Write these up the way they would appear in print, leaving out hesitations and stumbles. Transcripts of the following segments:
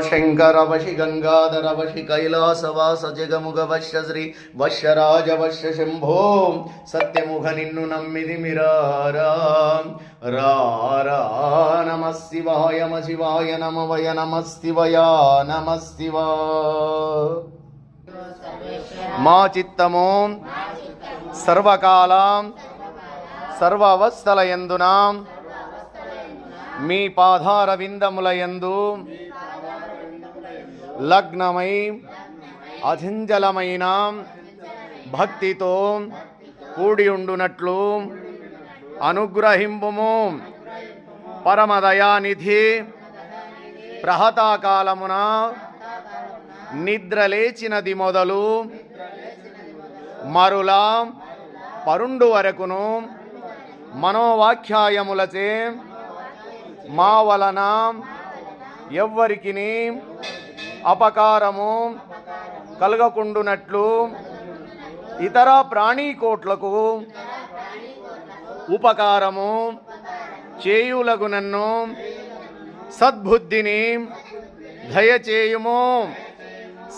శంకర వశి గంగాధర వశి కైలాసవాస జగముగ వశ్య శ్రీ వశ్యరాజ వశ్య శంభో సత్యముఖ నిన్ను నమ్మిది మిరారా రారా నమ శివాయ నమ శివాయ నమ వయ నమ శివయ నమ శివా మా చిత్తము సర్వకాలం సర్వ అవస్థలయందున మీ పాదార విందములయందు లగ్నమై అధింజలమైన భక్తితో కూడి ఉండునట్లు అనుగ్రహింపుము. పరమదయానిధి ప్రహతాకాలమున నిద్రలేచినది మొదలు మరులా పరుండు వరకును మనోవాఖ్యాయములచే మా వలన ఎవ్వరికిని అపకారము కలగకుండునట్లు ఇతర ప్రాణీకోట్లకు ఉపకారము చేయులగునన్ను సద్బుద్ధిని దయచేయుము.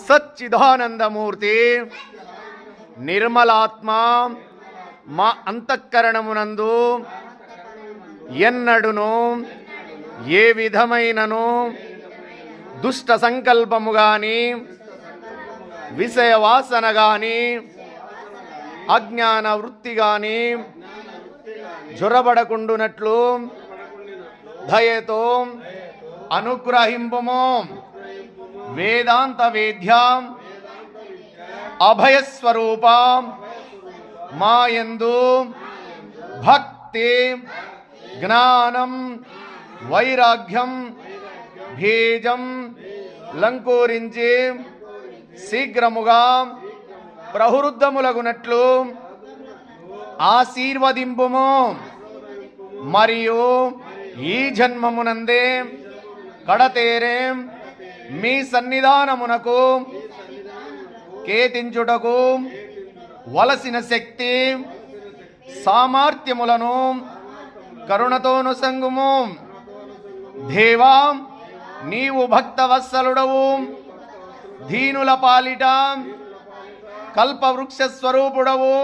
సచ్చిదానందమూర్తి నిర్మలాత్మ మా అంతఃకరణమునందు ఎన్నడును ఏ విధమైనను దుష్ట సంకల్పము గాని విషయవాసన గాని అజ్ఞాన వృత్తి గాని జొరబడకుండునట్లు దయతో అనుగ్రహింపుము. వేదాంత వేద్య అభయస్వరూప మాయందు భక్తి జ్ఞానం వైరాగ్యం భేజం లంకూరించి శీఘ్రముగా ప్రవృద్ధములగునట్లు ఆశీర్వదింపుము. మరియు ఈ జన్మమునందే కడతేరే మీ సన్నిధానమునకు కేతించుటకు వలసిన శక్తి సామర్థ్యములను కరుణతోను సంగుము. దేవా, నీవు భక్తవత్సలుడవు, దీనుల పాలిట కల్పవృక్ష స్వరూపుడవు.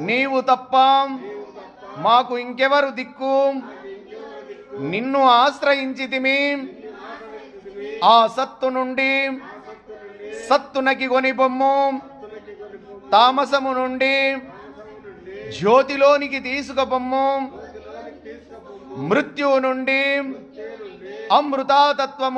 నీవు తప్ప మాకు ఇంకెవరు దిక్కు? నిన్ను ఆశ్రయించితిమి. ఆ సత్తు నుండి సత్తునకి కొనిపొమ్ము. తామసము నుండి జ్యోతిలోనికి తీసుకుపొమ్ము. మృత్యువు నుండి అమృతాతత్వము